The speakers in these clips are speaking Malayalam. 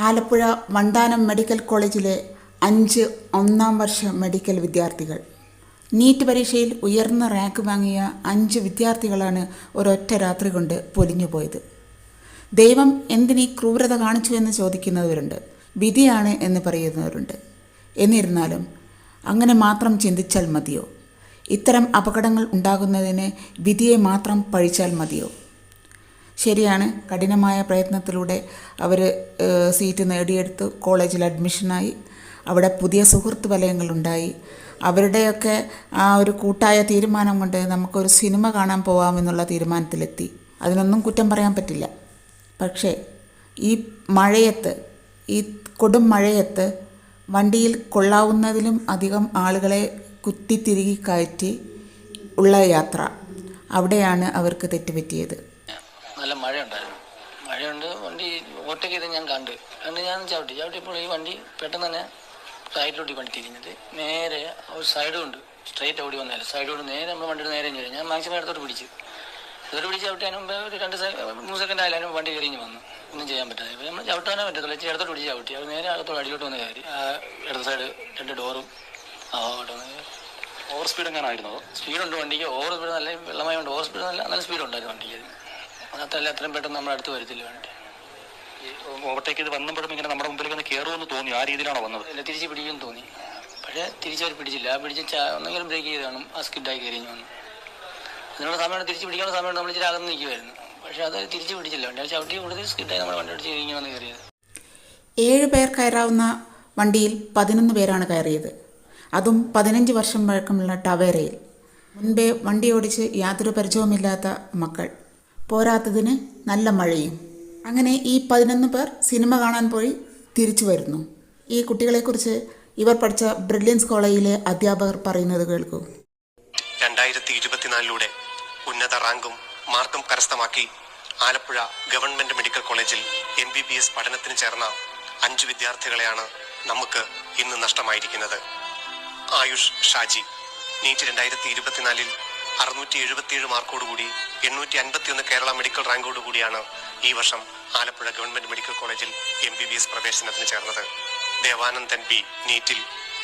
ആലപ്പുഴ വണ്ടാനം മെഡിക്കൽ കോളേജിലെ 5 ഒന്നാം വർഷ മെഡിക്കൽ വിദ്യാർത്ഥികൾ. നീറ്റ് പരീക്ഷയിൽ ഉയർന്ന റാങ്ക് വാങ്ങിയ 5 വിദ്യാർത്ഥികളാണ് ഒരൊറ്റ രാത്രി കൊണ്ട് പൊലിഞ്ഞുപോയത്. ദൈവം എന്തിനീ ക്രൂരത കാണിച്ചു എന്ന് ചോദിക്കുന്നവരുണ്ട്, വിധിയാണ് എന്ന് പറയുന്നവരുണ്ട്. എന്നിരുന്നാലും അങ്ങനെ മാത്രം ചിന്തിച്ചാൽ മതിയോ? ഇത്തരം അപകടങ്ങൾ ഉണ്ടാകുന്നതിന് വിധിയെ മാത്രം പഴിച്ചാൽ മതിയോ? ശരിയാണ്, കഠിനമായ പ്രയത്നത്തിലൂടെ അവർ സീറ്റ് നേടിയെടുത്ത് കോളേജിൽ അഡ്മിഷനായി. അവിടെ പുതിയ സുഹൃത്ത് വലയങ്ങളുണ്ടായി. അവരുടെയൊക്കെ ആ ഒരു കൂട്ടായ തീരുമാനം കൊണ്ട് നമുക്കൊരു സിനിമ കാണാൻ പോകാമെന്നുള്ള തീരുമാനത്തിലെത്തി. അതിനൊന്നും കുറ്റം പറയാൻ പറ്റില്ല. പക്ഷേ ഈ മഴയത്ത്, ഈ കൊടും മഴയത്ത് വണ്ടിയിൽ കൊള്ളാവുന്നതിലും അധികം ആളുകളെ കുത്തിത്തിരുകി കയറ്റി ഉള്ള യാത്ര, അവിടെയാണ് അവർക്ക് തെറ്റുപറ്റിയത്. നല്ല മഴയുണ്ടായിരുന്നു. മഴയുണ്ട്, വണ്ടി ഓവർടേക്ക് ചെയ്ത് ഞാൻ കണ്ട് ഞാൻ ചവിട്ടിയപ്പോൾ ഈ വണ്ടി പെട്ടെന്ന് തന്നെ സൈഡിലോട്ട് വണ്ടി തിരിഞ്ഞിട്ട് നേരെ ഒരു സൈഡ് കൊണ്ട് സ്ട്രേറ്റ് ഓടി വന്നാല് സൈഡ് കൊണ്ട് നേരെ നമ്മൾ വണ്ടിയുടെ നേരെ ചെയ്യും. ഞാൻ മാക്സിമം ഇടത്തോട്ട് പിടിച്ച് ചവിട്ടിയാനും മുമ്പ് ഒരു 2-3 സെക്കൻഡ് ആയാലും വണ്ടി കയറിഞ്ഞ് വന്നു. ഒന്നും ചെയ്യാൻ പറ്റാതെ ഇപ്പം നമ്മൾ ചവിട്ടാനേ പറ്റത്തില്ല. ഇടത്തോട്ട് പിടിച്ച് ചവിട്ടി അത് നേരെ അകത്തോട് അടിയിലോട്ട് വന്ന് കയറി. ഇടത് സൈഡ് 2 ഡോറും അങ്ങോട്ട് വന്ന് കയറി. ഓവർ സ്പീഡ് എങ്ങനെയായിരുന്നു? സ്പീഡുണ്ട് വണ്ടിക്ക്. ഓവർ സ്പീഡ് നല്ല വെള്ളമായുണ്ട്. ഓവർ സ്പീഡ് നല്ല സ്പീഡുണ്ടായിരുന്നു വണ്ടിക്ക്. അതല്ല അത്രയും പെട്ടെന്ന് നമ്മുടെ അടുത്ത് വരത്തില്ല വണ്ടി. ഓവർടേക്ക് ചെയ്ത് വന്നപ്പോഴും ഇങ്ങനെ നമ്മുടെ മുമ്പിൽ വന്ന് കയറുമെന്ന് തോന്നി. ആ രീതിയിലാണോ വന്നത്? അല്ല, തിരിച്ച് പിടിക്കുമെന്ന് തോന്നി. പക്ഷേ തിരിച്ചവർ പിടിച്ചില്ല. പിടിച്ച് ഒന്നെങ്കിലും ബ്രേക്ക് ചെയ്ത് കാണും. ആ സ്കിഡായി കയറിഞ്ഞു വന്നു. അതിനുള്ള സമയമാണ് തിരിച്ച് പിടിക്കാനുള്ള സമയമാണ്. നമ്മൾ ഇച്ചിരി അകന്ന് നിൽക്കുമായിരുന്നു. പക്ഷേ അത് തിരിച്ച് പിടിച്ചില്ല. വണ്ടി ചവിട്ടി കൂടുതൽ സ്കിഡായി നമ്മുടെ വണ്ടി അടിച്ച് കഴിഞ്ഞ് വന്ന് കയറിയത്. 7 പേർ കയറാവുന്ന വണ്ടിയിൽ 11 പേരാണ് കയറിയത്. അതും 15 വർഷം പഴക്കമുള്ള ടവേരയിൽ. മുൻപേ വണ്ടി ഓടിച്ച് യാതൊരു പരിചയവുമില്ലാത്ത മക്കൾ. പോരാത്തതിന് നല്ല മഴയും. അങ്ങനെ ഈ 11 പേർ സിനിമ കാണാൻ പോയി തിരിച്ചു വരുന്നു. ഈ കുട്ടികളെക്കുറിച്ച് ഇവർ പഠിച്ച ബ്രില്യൻസ് കോളേജിലെ അധ്യാപകർ പറയുന്നത് കേൾക്കൂ. 2024 ഉന്നത റാങ്കും മാർക്കും കരസ്ഥമാക്കി ആലപ്പുഴ ഗവൺമെന്റ് മെഡിക്കൽ കോളേജിൽ MBBS പഠനത്തിന് ചേർന്ന 5 വിദ്യാർത്ഥികളെയാണ് നമുക്ക് ഇന്ന് നഷ്ടമായിരിക്കുന്നത്. ആയുഷ് ഷാജി നീറ്റ് 2024 677 മാർക്കോടുകൂടി 851 കേരള മെഡിക്കൽ റാങ്കോടുകൂടിയാണ് ഈ വർഷം ആലപ്പുഴ ഗവൺമെന്റ് മെഡിക്കൽ കോളേജിൽ MBBS പ്രവേശനത്തിന് ചേർന്നത്. ദേവാനന്ദൻ ബി നീറ്റിൽ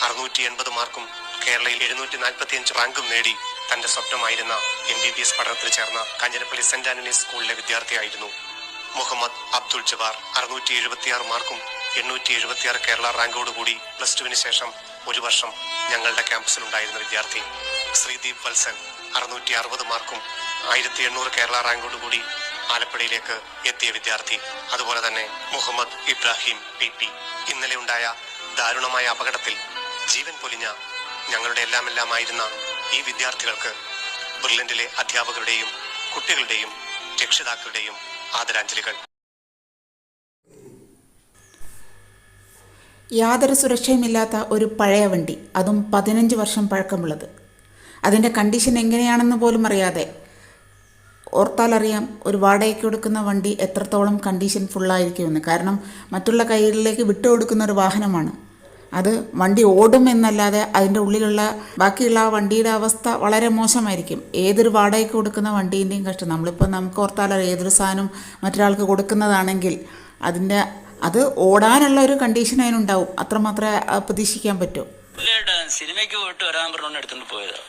680 മാർക്കും കേരളയിൽ 745 റാങ്കും നേടി തന്റെ സ്വപ്നമായിരുന്ന MBBS പഠനത്തിന് ചേർന്ന കാഞ്ഞിരപ്പള്ളി സെന്റ് ആന്റണീസ് സ്കൂളിലെ വിദ്യാർത്ഥിയായിരുന്നു. മുഹമ്മദ് അബ്ദുൾ ജബാർ 676 മാർക്കും 876 കേരള റാങ്കോടുകൂടി +2 ശേഷം 1 വർഷം ഞങ്ങളുടെ ക്യാമ്പസിലുണ്ടായിരുന്ന വിദ്യാർത്ഥി. ശ്രീദീപ് വത്സൻ 660 മാർക്കും 1800 കേരള റാങ്കോടുകൂടി ആലപ്പുഴയിലേക്ക് എത്തിയ വിദ്യാർത്ഥി. അതുപോലെ തന്നെ മുഹമ്മദ് ഇബ്രാഹിം PP. ഇന്നലെ ഉണ്ടായ ദാരുണമായ അപകടത്തിൽ ജീവൻ പൊലിഞ്ഞ ഞങ്ങളുടെ എല്ലാമായിരുന്ന ഈ വിദ്യാർത്ഥികൾക്ക് ബ്രില്യന്റിലെ അധ്യാപകരുടെയും കുട്ടികളുടെയും രക്ഷിതാക്കളുടെയും ആദരാഞ്ജലികൾ. യാതൊരു സുരക്ഷയുമില്ലാത്ത ഒരു പഴയ വണ്ടി, അതും 15 വർഷം പഴക്കമുള്ളത്. അതിൻ്റെ കണ്ടീഷൻ എങ്ങനെയാണെന്ന് പോലും അറിയാതെ, ഓർത്താലറിയാം ഒരു വാടകയ്ക്ക് കൊടുക്കുന്ന വണ്ടി എത്രത്തോളം കണ്ടീഷൻ ഫുള്ളായിരിക്കുമെന്ന്. കാരണം മറ്റുള്ള കൈകളിലേക്ക് വിട്ടുകൊടുക്കുന്ന ഒരു വാഹനമാണ് അത്. വണ്ടി ഓടും എന്നല്ലാതെ അതിൻ്റെ ഉള്ളിലുള്ള ബാക്കിയുള്ള ആ വണ്ടിയുടെ അവസ്ഥ വളരെ മോശമായിരിക്കും. ഏതൊരു വാടകയ്ക്ക് കൊടുക്കുന്ന വണ്ടീൻ്റെയും കഷ്ടം. നമുക്ക് ഓർത്താലറിയാം, ഏതൊരു സാധനം മറ്റൊരാൾക്ക് കൊടുക്കുന്നതാണെങ്കിൽ അത് ഓടാനുള്ള ഒരു കണ്ടീഷൻ അതിനുണ്ടാവും. അത്രമാത്രമേ പ്രതീക്ഷിക്കാൻ പറ്റൂ. സിനിമയ്ക്ക് പോയിട്ട് വരാൻ പറഞ്ഞുകൊണ്ട് എടുത്തുകൊണ്ട് പോയതാ.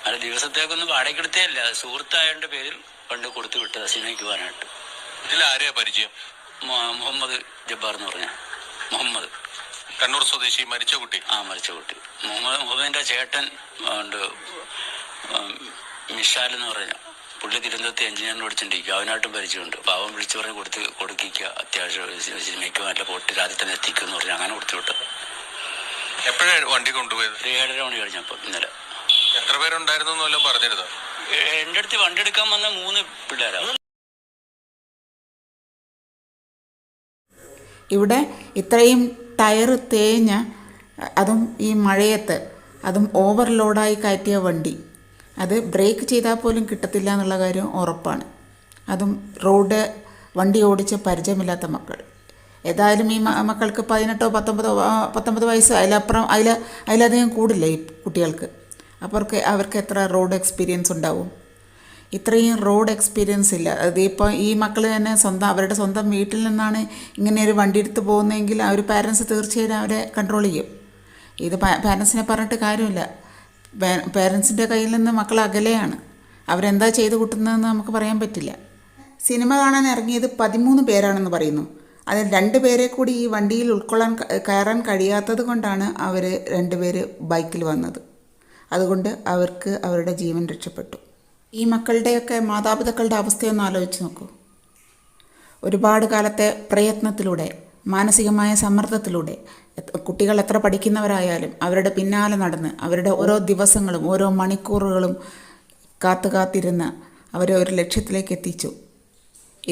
അത് ദിവസത്തേക്കൊന്നും വാടകയ്ക്കെടുത്തേ അല്ല. സുഹൃത്തായതിന്റെ പേരിൽ കൊണ്ട് കൊടുത്തു വിട്ടതാ സിനിമയ്ക്ക് പോകാനായിട്ട്. ഇതിലാരെയാ പരിചയം? മുഹമ്മദ് ജബ്ബാർ എന്ന് പറഞ്ഞ മുഹമ്മദ്, കണ്ണൂർ സ്വദേശി, മരിച്ച കുട്ടി. മരിച്ച കുട്ടി. മുഹമ്മദിന്റെ ചേട്ടൻ ഉണ്ട് മിഷാൽ എന്ന് പറഞ്ഞ പുള്ളി തിരുവനന്തപുരത്ത് എഞ്ചിനീയറിന് പഠിച്ചിട്ടിരിക്കും. അവനായിട്ടും പരിചയമുണ്ട്. അപ്പോൾ അവൻ വിളിച്ചു പറഞ്ഞ് കൊടുക്കുക അത്യാവശ്യം സിനിമയ്ക്ക് നല്ല പോട്ട് രാത്രി തന്നെ എത്തിക്കും എന്ന് പറഞ്ഞ് അങ്ങനെ കൊടുത്തു വിട്ടത്. എപ്പോഴാണ് വണ്ടി കൊണ്ടുപോയത്? 7:30 മണി കഴിഞ്ഞപ്പോൾ ഇന്നലെ. എത്ര പേരുണ്ടായിരുന്നു എന്ന് വല്ലതും പറഞ്ഞിരുന്നോ? എൻ്റെ അടുത്ത് വണ്ടി എടുക്കാൻ വന്ന 3 പിള്ളേരാണ്. ഇവിടെ ഇത്രയും ടയർ തേഞ്ഞ, അതും ഈ മഴയത്ത്, അതും ഓവർലോഡായി കയറ്റിയ വണ്ടി, അത് ബ്രേക്ക് ചെയ്താൽ പോലും കിട്ടത്തില്ല എന്നുള്ള കാര്യം ഉറപ്പാണ്. അതും വണ്ടി ഓടിച്ച് പരിചയമില്ലാത്ത മക്കൾ. ഏതായാലും ഈ മക്കൾക്ക് 18 19 വയസ്സ്, അതിലധികം കൂടില്ല ഈ കുട്ടികൾക്ക്. അവർക്ക് എത്ര റോഡ് എക്സ്പീരിയൻസ് ഉണ്ടാവും? ഇത്രയും റോഡ് എക്സ്പീരിയൻസ് ഇല്ല. അതിപ്പോൾ ഈ മക്കൾ തന്നെ അവരുടെ സ്വന്തം വീട്ടിൽ നിന്നാണ് ഇങ്ങനെ ഒരു വണ്ടി എടുത്ത് പോകുന്നതെങ്കിൽ ആ ഒരു പാരൻസ് തീർച്ചയായും അവരെ കൺട്രോൾ ചെയ്യും. ഇത് പാരൻസിനെ പറഞ്ഞിട്ട് കാര്യമില്ല. പാരൻസിൻ്റെ കയ്യിൽ നിന്ന് മക്കൾ അകലെയാണ്. അവരെന്താ ചെയ്ത് കൂട്ടുന്നതെന്ന് നമുക്ക് പറയാൻ പറ്റില്ല. സിനിമ കാണാൻ ഇറങ്ങിയത് 13 പേരാണെന്ന് പറയുന്നു. അതിൽ 2 പേരെ കൂടി ഈ വണ്ടിയിൽ കയറാൻ കഴിയാത്തത് കൊണ്ടാണ് അവർ 2 പേര് ബൈക്കിൽ വന്നത്. അതുകൊണ്ട് അവർക്ക് അവരുടെ ജീവൻ രക്ഷപ്പെട്ടു. ഈ മക്കളുടെയൊക്കെ മാതാപിതാക്കളുടെ അവസ്ഥയൊന്ന് ആലോചിച്ച് നോക്കൂ. ഒരുപാട് കാലത്തെ പ്രയത്നത്തിലൂടെ, മാനസികമായ സമ്മർദ്ദത്തിലൂടെ കുട്ടികൾ എത്ര പഠിക്കുന്നവരായാലും അവരുടെ പിന്നാലെ നടന്ന് അവരുടെ ഓരോ ദിവസങ്ങളും ഓരോ മണിക്കൂറുകളും കാത്തിരുന്ന് അവരെ ഒരു ലക്ഷ്യത്തിലേക്ക് എത്തിച്ചു.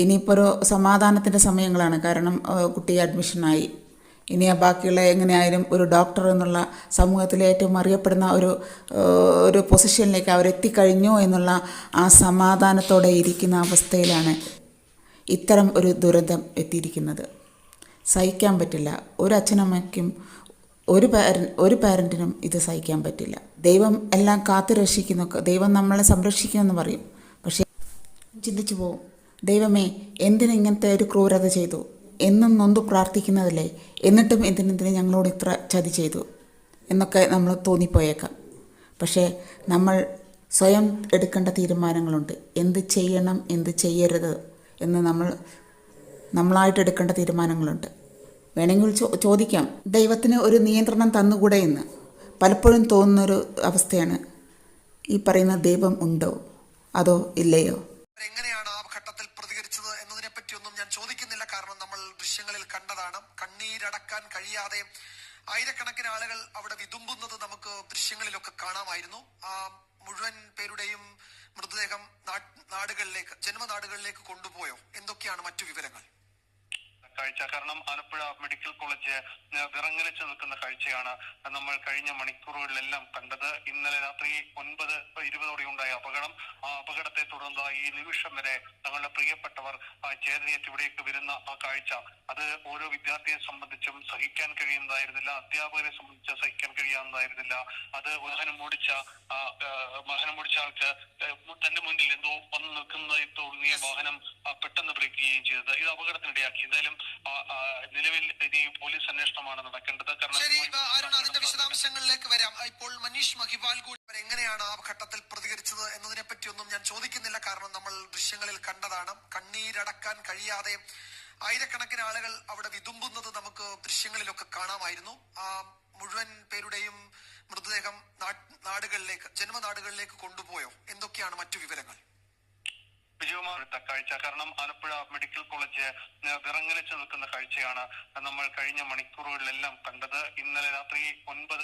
ഇനിയിപ്പോൾ ഒരു സമാധാനത്തിൻ്റെ സമയങ്ങളാണ്. കാരണം കുട്ടി അഡ്മിഷനായി. ഇനി ബാക്കിയുള്ള എങ്ങനെയായാലും ഒരു ഡോക്ടർ എന്നുള്ള സമൂഹത്തിലെ ഏറ്റവും അറിയപ്പെടുന്ന ഒരു പൊസിഷനിലേക്ക് അവരെത്തിക്കഴിഞ്ഞു എന്നുള്ള ആ സമാധാനത്തോടെ ഇരിക്കുന്ന അവസ്ഥയിലാണ് ഇത്തരം ഒരു ദുരന്തം എത്തിയിരിക്കുന്നത്. സഹിക്കാൻ പറ്റില്ല. ഒരു അച്ഛനമ്മയ്ക്കും ഒരു പാരൻറ്റിനും ഇത് സഹിക്കാൻ പറ്റില്ല. ദൈവം എല്ലാം കാത്തു രക്ഷിക്കുന്നു, ദൈവം നമ്മളെ സംരക്ഷിക്കുമെന്ന് പറയും. പക്ഷേ ചിന്തിച്ചു പോവും, ദൈവമേ എന്തിനിങ്ങനത്തെ ഒരു ക്രൂരത ചെയ്തു? എന്നും നൊന്തു പ്രാർത്ഥിക്കുന്നതല്ലേ, എന്നിട്ടും എന്തിനെന്തിന് ഞങ്ങളോട് ഇത്ര ചതി ചെയ്തു എന്നൊക്കെ നമ്മൾ തോന്നിപ്പോയേക്കാം. പക്ഷേ നമ്മൾ സ്വയം എടുക്കേണ്ട തീരുമാനങ്ങളുണ്ട്. എന്ത് ചെയ്യണം, എന്ത് ചെയ്യരുത് എന്ന് നമ്മളായിട്ട് എടുക്കേണ്ട തീരുമാനങ്ങളുണ്ട്. വേണമെങ്കിൽ ചോദിക്കാം, ദൈവത്തിന് ഒരു നിയന്ത്രണം തന്നുകൂടെ എന്ന് പലപ്പോഴും തോന്നുന്നൊരു അവസ്ഥയാണ്. ഈ പറയുന്ന ദൈവം ഉണ്ടോ അതോ ഇല്ലയോ? എങ്ങനെയാണ് ആ ഘട്ടത്തിൽ പ്രതികരിച്ചത് എന്നതിനെ പറ്റിയൊന്നും ഞാൻ ചോദിക്കുന്നില്ല. കാരണം നമ്മൾ ദൃശ്യങ്ങളിൽ കണ്ടതാണ്. കണ്ണീരടക്കാൻ കഴിയാതെ ആയിരക്കണക്കിന് ആളുകൾ അവിടെ വിതുമ്പുന്നത് നമുക്ക് ദൃശ്യങ്ങളിലൊക്കെ കാണാമായിരുന്നു. ആ മുഴുവൻ പേരുടെയും മൃതദേഹം ജന്മനാടുകളിലേക്ക് കൊണ്ടുപോയോ? എന്തൊക്കെയാണ് മറ്റു വിവരങ്ങൾ? കാഴ്ച കാരണം ആലപ്പുഴ മെഡിക്കൽ കോളേജ് വിറങ്ങലിച്ചു നിൽക്കുന്ന കാഴ്ചയാണ് നമ്മൾ കഴിഞ്ഞ മണിക്കൂറുകളിലെല്ലാം കണ്ടത്. ഇന്നലെ രാത്രി 9:20 ഉണ്ടായ അപകടം, ആ അപകടത്തെ തുടർന്ന് ഈ നിമിഷം വരെ തങ്ങളുടെ പ്രിയപ്പെട്ടവർ ചേതനയേറ്റ് ഇവിടേക്ക് വരുന്ന ആ കാഴ്ച, അത് ഓരോ വിദ്യാർത്ഥിയെ സംബന്ധിച്ചും സഹിക്കാൻ കഴിയുന്നതായിരുന്നില്ല. അധ്യാപകരെ സംബന്ധിച്ച് സഹിക്കാൻ കഴിയാവുന്നതായിരുന്നില്ല. അത് വാഹനം ഓടിച്ച ആൾക്ക് തന്റെ മുന്നിൽ എന്തോ വന്ന് നിൽക്കുന്നതായി തോന്നിയ വാഹനം പെട്ടെന്ന് ബ്രേക്ക് ചെയ്യുകയും ചെയ്തത് ഇത് അപകടത്തിനിടയാക്കി. എന്തായാലും നിലവിൽ ഇനി പോലീസ് അന്വേഷണമാണ് നടക്കേണ്ടത്. ശരി അരുൺ, അതിന്റെ വിശദാംശങ്ങളിലേക്ക് വരാം. ഇപ്പോൾ മനീഷ് മഹിപാൽ കൂടി എങ്ങനെയാണ് ആ ഘട്ടത്തിൽ പ്രതികരിച്ചത് എന്നതിനെ പറ്റിയൊന്നും ഞാൻ ചോദിക്കുന്നില്ല. കാരണം നമ്മൾ ദൃശ്യങ്ങളിൽ കണ്ടതാണ്. കണ്ണീരടക്കാൻ കഴിയാതെ ആയിരക്കണക്കിന് ആളുകൾ അവിടെ വിതുമ്പുന്നത് നമുക്ക് ദൃശ്യങ്ങളിലൊക്കെ കാണാമായിരുന്നു. ആ മുഴുവൻ പേരുടെയും മൃതദേഹം ജന്മനാടുകളിലേക്ക് കൊണ്ടുപോയോ? എന്തൊക്കെയാണ് മറ്റു വിവരങ്ങൾ? വിജയകുമാർ കാഴ്ച കാരണം ആലപ്പുഴ മെഡിക്കൽ കോളേജ് വിറങ്ങലിച്ചു നിൽക്കുന്ന കാഴ്ചയാണ് നമ്മൾ കഴിഞ്ഞ മണിക്കൂറുകളിലെല്ലാം കണ്ടത്. ഇന്നലെ രാത്രി 9